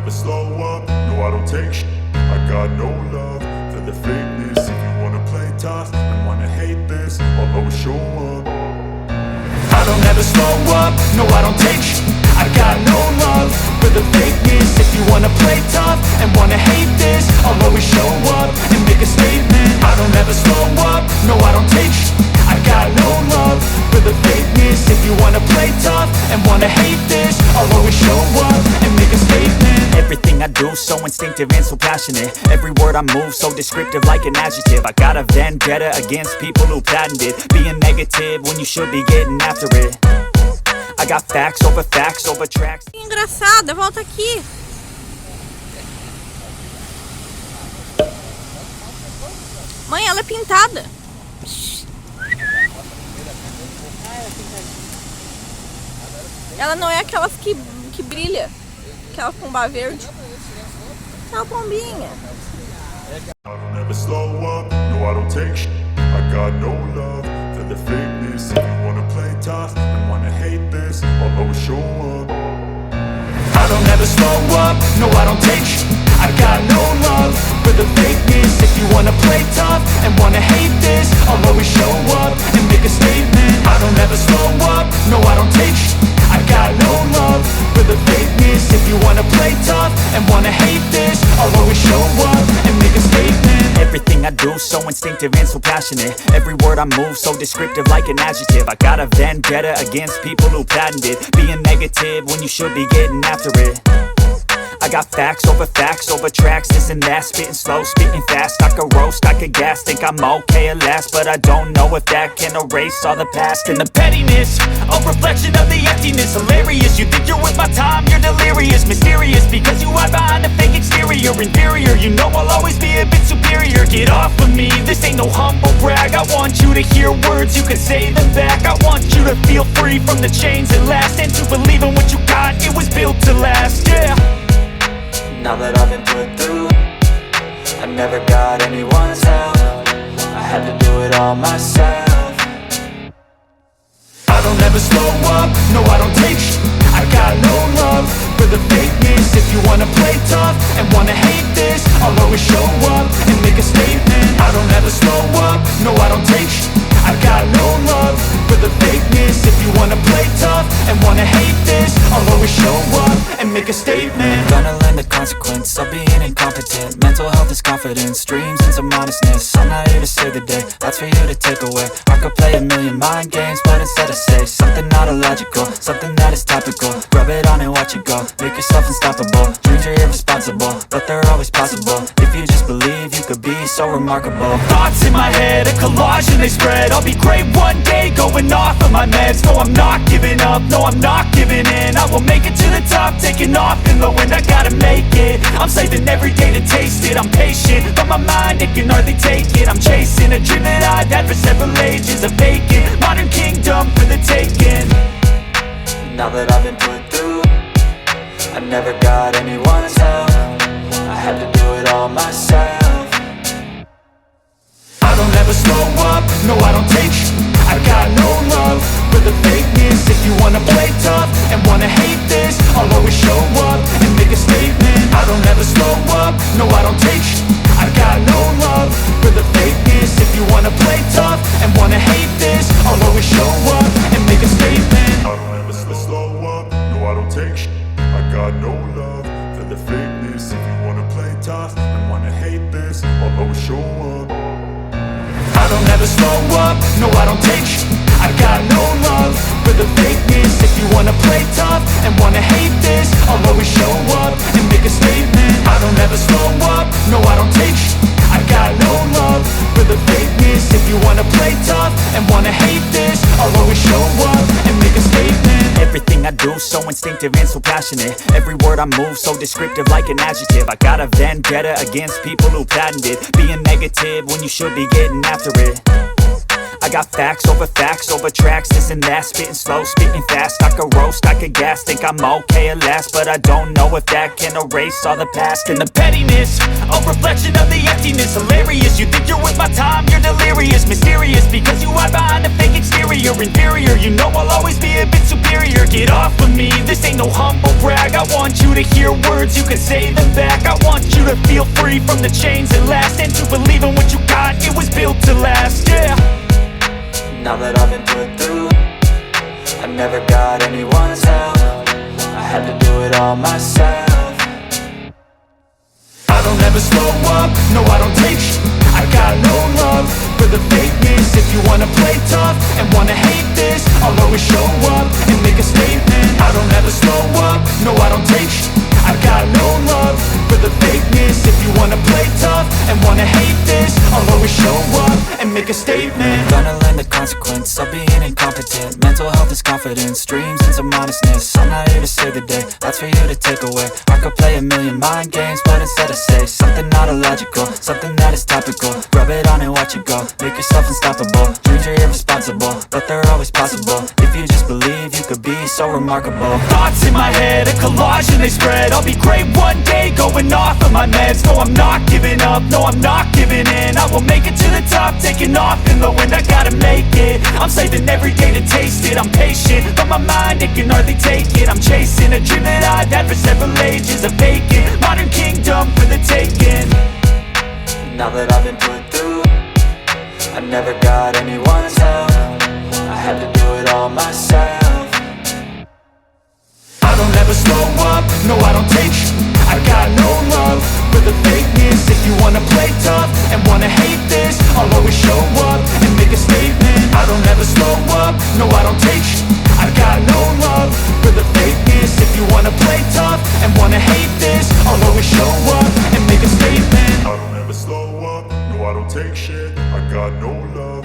never slow up, no I don't take sh**. I got no love for the fakeness. If you wanna play tough and wanna hate this, I'll always show up. I don't ever slow up, no I don't take sh**. I got no love for the fakeness. If you wanna play tough and wanna hate this, I'll always show up and make a statement. I don't ever slow up, no I don't take sh**. I got no love for the fakeness. If you wanna play tough and wanna hate this, I'll always show up and make a statement. Everything I do so instinctive and so passionate. Every word I move so descriptive like an adjective. I got a vendetta against people who patented being negative when you should be getting after it. I got facts over tracks. Que engraçada, volta aqui. Mãe, ela é pintada. Ela não é aquelas que brilha. Aquela pomba verde. Aquela pombinha. I don't ever slow up, no I don't take sh**. I got no love for the fakeness. If you wanna play tough and wanna hate this, I'll always show up. I don't ever slow up, no I don't take sh**. I got no love for the fakeness. If you wanna play tough and wanna hate this, I'll always show up and make a statement. I don't ever slow up, no I don't take sh**. I got no love for the fakeness. If you wanna play tough and wanna hate this, I'll always show up and make a statement. Everything I do so instinctive and so passionate. Every word I move so descriptive like an adjective. I got a vendetta against people who patented being negative when you should be getting after it. I got facts over tracks, this and that. Spitting slow, spitting fast. I could roast, I could gas. Think I'm okay at last, but I don't know if that can erase all the past. And the pettiness, a reflection of the emptiness. Hilarious, you think you're worth my time, you're delirious. Mysterious, because you hide behind a fake exterior. Inferior, you know I'll always be a bit superior. Get off of me, this ain't no humble brag. I want you to hear words, you can say them back. I want you to feel free from the chains that last, and to believe in what you got, it was built to last, yeah. Now that I've been put through, I never got anyone's help. I had to do it all myself. I don't ever slow up, no I don't take sh**. I got no love for the fakeness. If you wanna play tough and wanna hate this, I'll always show up and make a statement. I don't ever slow up, no I don't take sh**. I got no love for the fakeness. If you wanna play tough and wanna hate this, I'll always show up and make a statement. Gonna learn the consequence of being incompetent. Mental health is confidence, dreams and some honestness. I'm not here to save the day, that's for you to take away. I could play a million mind games, but instead I say something not illogical, something that is topical. Rub it on and watch it go, make yourself unstoppable. Dreams are irresponsible, but they're always possible. If you just believe, you could be so remarkable. Thoughts in my head, a collage and they spread. I'll be great one day, going off of my meds. No, I'm not giving up, no, I'm not giving in. I will make it to the top, taking off in the wind. I gotta make it, I'm saving every day to taste it. I'm patient, but my mind, it can hardly take it. I'm chasing a dream that I've had for several ages. A vacant, modern kingdom for the taking. Now that I've been put through, I never got anyone's help. I had to do it all myself. I don't ever slow up, no I don't take sh**. I got no love for the fakeness. If you wanna play tough and wanna hate this, I'll always show up and make a statement. I don't ever slow up, no I don't take sh**. I got no love for the fakeness. If you wanna play tough and wanna hate this, I'll always show up and make a statement. I don't ever slow up, no I don't take sh**. I got no love for the fakeness. If you wanna play tough and wanna hate this, I'll always show up. I don't ever slow up, no I don't take sh**. I got no love for the fakeness. If you wanna play tough and wanna hate this, I'll always show up and make a statement. I don't ever slow up, no I don't take sh**. I got no love for the fakeness. If you wanna play tough and wanna hate this, I'll always show up and make a statement. Everything I do so instinctive and so passionate. Every word I move so descriptive like an adjective. I got a vendetta against people who patented being negative when you should be getting after it. I got facts over tracks, this and that. Spitting slow, spitting fast. I could roast, I could gas. Think I'm okay at last, but I don't know if that can erase all the past. And the pettiness, a reflection of the emptiness. Hilarious, you think you're worth my time, you're delirious. Mysterious, because you hide behind a fake exterior. Inferior, you know I'll always be a bit superior. Get off of me, this ain't no humble brag. I want you to hear words, you can say them back. I want you to feel free from the chains that last, and to believe in what you got, it was built to last, yeah. Now that I've been put through, I never got anyone's help. I had to do it all myself. I don't ever slow up, no I don't take sh*t. I got no love for the fakeness. If you wanna play tough and wanna hate this, I'll always show up and make a statement. I don't ever slow up, no I don't take sh*t. I got no love for the fakeness. If you wanna play tough and wanna hate this, I'll always show up and make a statement. Gonna learn the consequence of being incompetent. Mental health is confidence, dreams and some honestness. I'm not here to save the day, that's for you to take away. I could play a million mind games, but instead I say something not illogical, something that is topical. Rub it on and watch it go, make yourself unstoppable. Dreams are irresponsible, but they're always possible. If you just believe, you could be so remarkable. Thoughts in my head, a collage and they spread. I'll be great one day, going off of my meds. No, I'm not giving up, no, I'm not giving in. I will make it to the top, taking off in the wind. I gotta make it, I'm saving every day to taste it. I'm patient, but my mind, it can hardly take it. I'm chasing a dream that I've had for several ages. A vacant, modern kingdom for the taking. Now that I've been put through, I never got anyone's help. I had to do it all myself. I don't ever slow up, no I don't take sh*t. I got no love for the fakeness. If you wanna play tough and wanna hate this, I'll always show up and make a statement. I don't ever slow up, no I don't take sh*t. I got no love for the fakeness. If you wanna play tough and wanna hate this, I'll always show up and make a statement. I don't ever slow up, no I don't take shit. I got no love